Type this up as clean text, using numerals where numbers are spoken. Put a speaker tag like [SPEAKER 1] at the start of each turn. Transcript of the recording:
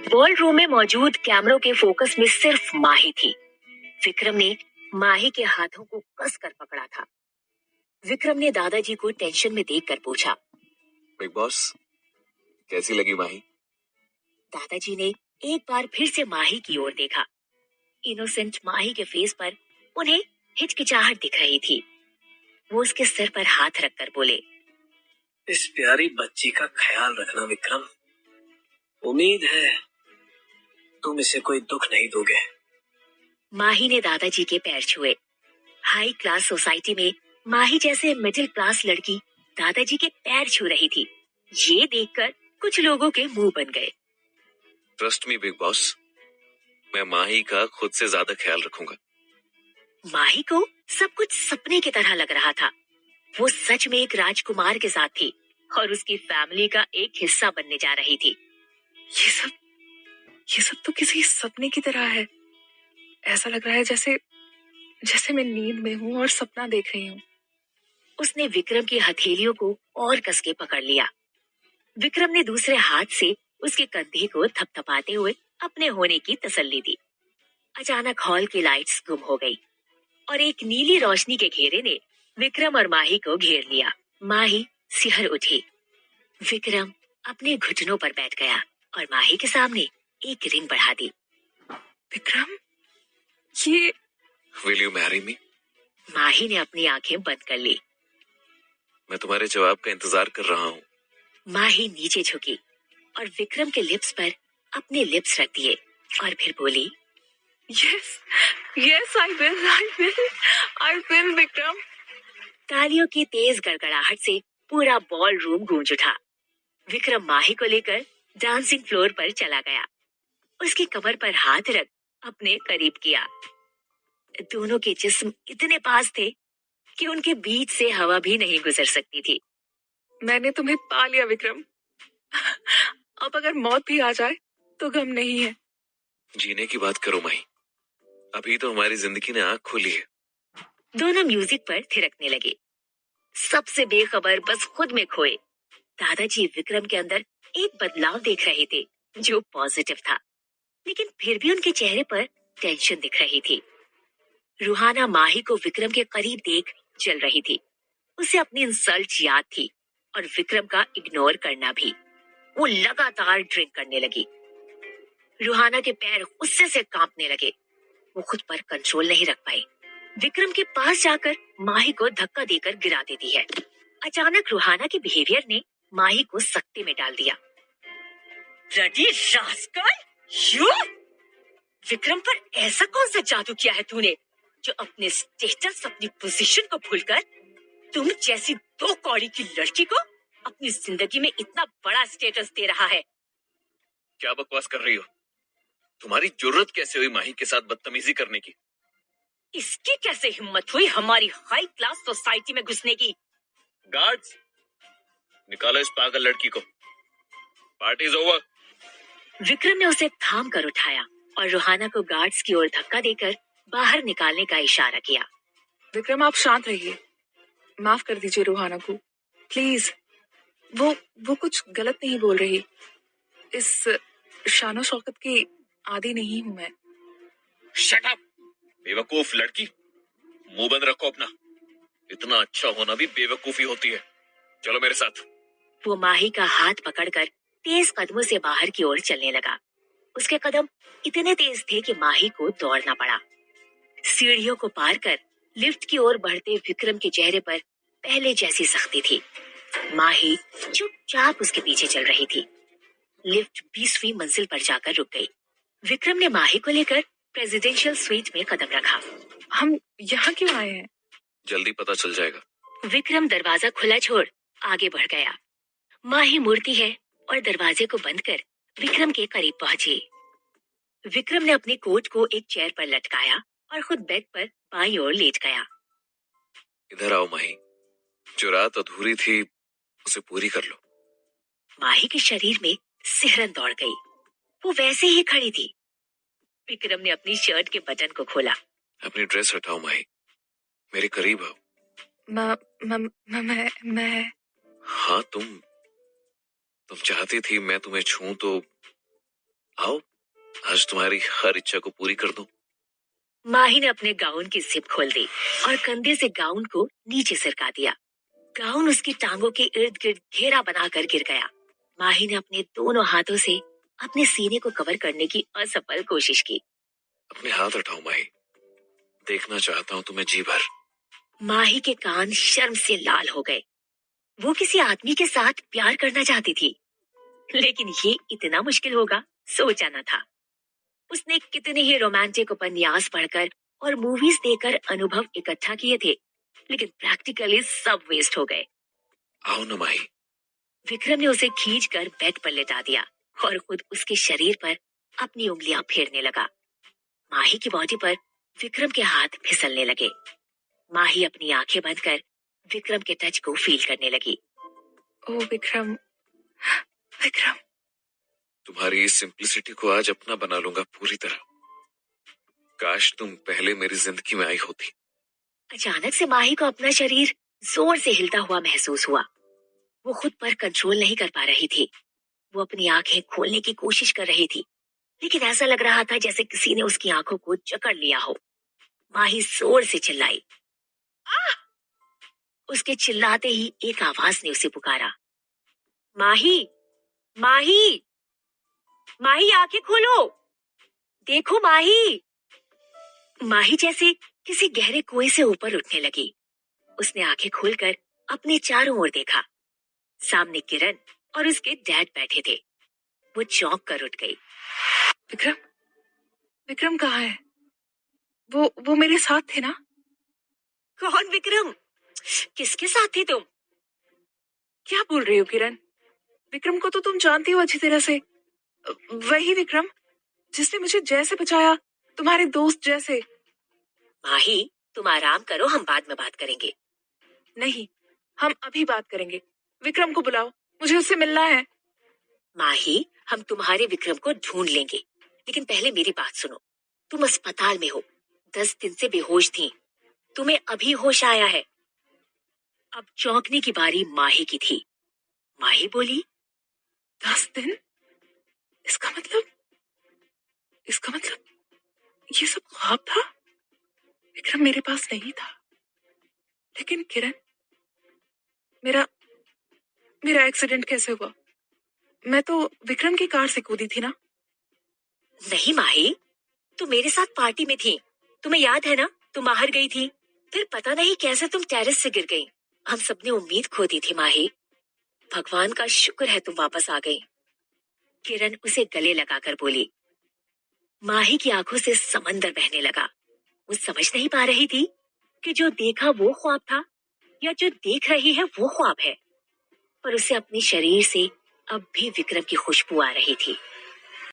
[SPEAKER 1] Ball room में मौजूद कैमरों के फोकस में सिर्फ माही थी। विक्रम ने माही के हाथों को कस कर पकड़ा था। विक्रम ने दादाजी को टेंशन में देखकर पूछा,
[SPEAKER 2] बिग बॉस, कैसी लगी माही?
[SPEAKER 1] दादाजी ने एक बार फिर से माही की ओर देखा। इनोसेंट माही के फेस पर उन्हें हिचकिचाहट दिख रही थी। वो उसके सिर पर हाथ रखकर बोले,
[SPEAKER 3] इस प्यारी बच्ची का ख्याल रखना विक्रम। उम्मीद है तुम इसे कोई दुख नहीं दोगे।
[SPEAKER 1] माही ने दादाजी के पैर छुए। हाई क्लास सोसाइटी में माही जैसे मिडिल क्लास लड़की दादाजी के पैर छू रही थी। ये देखकर कुछ लोगों के मुंह बन गए।
[SPEAKER 2] ट्रस्ट मी बिग बॉस, मैं माही का खुद से ज्यादा ख्याल रखूंगा।
[SPEAKER 1] माही को सब कुछ सपने की तरह लग रहा था। वो सच में एक राजकुमार के साथ थी और उसकी फैमिली का एक हिस्सा बनने जा रही थी।
[SPEAKER 4] ये सब तो किसी सपने की तरह है। ऐसा लग रहा है जैसे जैसे मैं नींद में हूँ और सपना देख रही हूँ।
[SPEAKER 1] उसने विक्रम की हथेलियों को और कस के पकड़ लिया। विक्रम ने दूसरे हाथ से उसके कंधे को थपथपाते हुए अपने होने की तसल्ली दी। अचानक हॉल की लाइट्स गुम हो गई और एक नीली रोशनी के घेरे ने विक्रम और माही को घेर लिया। माही सिहर उठी। विक्रम अपने घुटनों पर बैठ गया और माही के सामने एक रिंग बढ़ा दी।
[SPEAKER 4] विक्रम, ये
[SPEAKER 2] विल यू मैरी मी?
[SPEAKER 1] माही ने अपनी आंखें बंद कर ली।
[SPEAKER 2] मैं तुम्हारे जवाब का इंतजार कर रहा हूँ।
[SPEAKER 1] माही नीचे झुकी और विक्रम के लिप्स पर अपने लिप्स रख दिए और फिर बोली,
[SPEAKER 4] yes yes I will Vikram.
[SPEAKER 1] तालियों की तेज गड़गड़ाहट से पूरा बॉल रूम गूंज उठा। विक्रम माही को लेकर डांसिंग फ्लोर पर चला गया। उसकी कमर पर हाथ रख अपने करीब किया। दोनों के जिस्म इतने पास थे कि उनके बीच से हवा भी नहीं गुजर सकती थी।
[SPEAKER 4] मैंने तुम्हें पा लिया विक्रम। अब अगर मौत भी आ जाए तो गम नहीं है।
[SPEAKER 2] जीने की बात करो माही, अभी तो हमारी जिंदगी ने आंख खोली है।
[SPEAKER 1] दोनों म्यूजिक पर थिरकने लगे, सबसे बेखबर, बस खुद में खोए। दादाजी विक्रम के अंदर एक बदलाव देख रहे थे जो पॉजिटिव था, लेकिन फिर भी उनके चेहरे पर टेंशन दिख रही थी। रूहाना माही को विक्रम के करीब देख जल रही थी। उसे अपनी इंसल्ट याद थी और विक्रम का इग्नोर करना भी। वो लगातार ड्रिंक करने लगी। रूहाना के पैर गुस्से से कांपने लगे। वो खुद पर कंट्रोल नहीं रख पाई। विक्रम के पास जाकर माही को धक्का देकर गिरा देती है। अचानक रूहाना के बिहेवियर ने माही को सख्ते में डाल दिया। Bloody rascal, you! विक्रम पर ऐसा कौन सा जादू किया है तूने जो अपने स्टेटस, अपनी पोजीशन को भूलकर तुम जैसी दो कौड़ी की लड़की को अपनी जिंदगी में इतना बड़ा स्टेटस दे रहा है?
[SPEAKER 2] क्या बकवास कर रही हो? तुम्हारी जरूरत कैसे हुई माही के साथ बदतमीजी करने की?
[SPEAKER 1] इसकी कैसे हिम्मत हुई हमारी हाई क्लास सोसाइटी में घुसने की?
[SPEAKER 2] गार्ड्स, निकालो इस पागल लड़की को। Party is over.
[SPEAKER 1] विक्रम ने उसे थाम कर उठाया और रूहाना को गार्ड्स की ओर धक्का देकर बाहर निकालने का इशारा किया।
[SPEAKER 4] विक्रम, आप शांत रहिए। माफ कर दीजिए रूहाना को, प्लीज। वो कुछ गलत नहीं बोल रही। इस शानो शौकत की आदी नहीं हूं मैं।
[SPEAKER 2] शट अप, बेवकूफ लड़की। मुंह बंद रखो अपना। इतना अच्छा होना भी बेवकूफी होती है। चलो मेरे साथ।
[SPEAKER 1] वो माही का हाथ पकड़कर तेज कदमों से बाहर की ओर चलने लगा। उसके कदम इतने तेज थे कि माही को दौड़ना पड़ा। सीढ़ियों को पार कर लिफ्ट की ओर बढ़ते विक्रम के चेहरे पर पहले जैसी सख्ती थी। माही चुपचाप उसके पीछे चल रही थी। लिफ्ट 20वीं मंजिल पर जाकर रुक गई। विक्रम ने माही को लेकर प्रेसिडेंशियल स्वीट में कदम रखा।
[SPEAKER 4] हम यहाँ क्यों आए हैं?
[SPEAKER 2] जल्दी पता चल जाएगा।
[SPEAKER 1] विक्रम दरवाजा खुला छोड़ आगे बढ़ गया। माही मुड़ती है और दरवाजे को बंद कर विक्रम के करीब पहुंची। विक्रम ने अपने कोट को एक चेयर पर लटकाया और खुद बेड पर बाईं ओर लेट गया।
[SPEAKER 2] इधर आओ माही, जो रात अधूरी थी उसे पूरी कर लो।
[SPEAKER 1] माही के शरीर में सिहरन दौड़ गई। वो वैसे ही खड़ी थी। विक्रम ने अपनी शर्ट के बटन को खोला।
[SPEAKER 2] अपनी ड्रेस हटाओ माही, मेरे करीब आओ।
[SPEAKER 4] मैं
[SPEAKER 2] हाँ, तुम चाहती थी मैं तुम्हें छूं तो आओ, आज तुम्हारी हर इच्छा को पूरी कर दूं।
[SPEAKER 1] माही ने अपने गाउन की जिप खोल दी और कंधे से गाउन को नीचे सरका दिया। गाउन उसकी टांगों के इर्द गिर्द घेरा बनाकर गिर गया। माही ने अपने दोनों हाथों से अपने सीने को कवर करने की असफल कोशिश की।
[SPEAKER 2] अपने हाथ हटाओ माही, देखना चाहता हूँ तुम्हें जी भर।
[SPEAKER 1] माही के कान शर्म से लाल हो गए। वो किसी आदमी के साथ प्यार करना चाहती थी, लेकिन ये इतना मुश्किल होगा सोचा न था। उसने कितने ही रोमांटिक उपन्यास पढ़कर और मूवीज देखकर अनुभव इकट्ठा किए थे, लेकिन प्रैक्टिकली सब वेस्ट हो गए।
[SPEAKER 2] आओ न माही।
[SPEAKER 1] विक्रम ने उसे खींचकर बेड पर लेटा दिया और खुद उसके शरीर पर अपनी उंगलियां फेरने लगा। माही की बॉडी पर विक्रम के हाथ फिसलने लगे। माही अपनी आंखें बंद कर विक्रम के टच को फील करने लगी।
[SPEAKER 4] ओ विक्रम, विक्रम।
[SPEAKER 2] तुम्हारी इस सिंप्लिसिटी को आज अपना बना लूंगा पूरी तरह। काश तुम पहले मेरी जिंदगी में आई होती।
[SPEAKER 1] अचानक से माही को अपना शरीर जोर से हिलता हुआ महसूस हुआ। वो खुद पर कंट्रोल नहीं कर पा रही थी। वो अपनी आंखें खोलने की कोशिश कर रही थी, लेकिन ऐसा लग रहा था जैसे किसी ने उसकी आंखों को जकड़ लिया हो। माही जोर से चिल्लाई। आह! उसके चिल्लाते ही एक आवाज ने उसे पुकारा। माही, माही, माही आंखें खोलो, देखो माही। माही जैसे किसी गहरे कुएं से ऊपर उठने लगी। उसने आंखें खोलकर अपने चारों ओर देखा। सामने किरण और उसके डैड बैठे थे। वो चौंक कर उठ गई।
[SPEAKER 4] विक्रम, विक्रम कहाँ है? वो मेरे साथ थे ना?
[SPEAKER 1] कौन विक्रम? किसके साथ थे तुम?
[SPEAKER 4] क्या बोल रही हो किरण? विक्रम को तो तुम जानती हो अच्छी तरह से। वही विक्रम जिसने मुझे जैसे बचाया, तुम्हारे दोस्त जैसे।
[SPEAKER 1] माही, तुम आराम करो, हम बाद में बात करेंगे।
[SPEAKER 4] नहीं, हम अभी बात करेंगे। विक्रम को बुलाओ, मुझे उससे मिलना है।
[SPEAKER 1] माही, हम तुम्हारे विक्रम को ढूंढ लेंगे, लेकिन पहले मेरी बात सुनो। तुम अस्पताल में हो, 10 दिन से बेहोश थी। तुम्हें अभी होश आया है। अब चौंकने की बारी माही की थी। माही बोली,
[SPEAKER 4] 10 दिन? इसका मतलब ये सब ख्वाब था? विक्रम मेरे पास नहीं था। लेकिन किरण, मेरा एक्सीडेंट कैसे हुआ? मैं तो विक्रम की कार से कूदी थी ना?
[SPEAKER 1] नहीं माही, तुम मेरे साथ पार्टी में थी। तुम्हें याद है ना, तुम बाहर गई थी, फिर पता नहीं कैसे तुम टेरेस से गिर गई। हम सबने उम्मीद खो दी थी माही। भगवान का शुक्र है तुम वापस आ गई। किरण उसे गले लगाकर बोली। माही की आंखों से समंदर बहने लगा। वो समझ नहीं पा रही थी कि जो देखा वो ख्वाब था या जो देख रही है वो ख्वाब है, पर उसे अपने शरीर से अब भी विक्रम की खुशबू आ रही थी।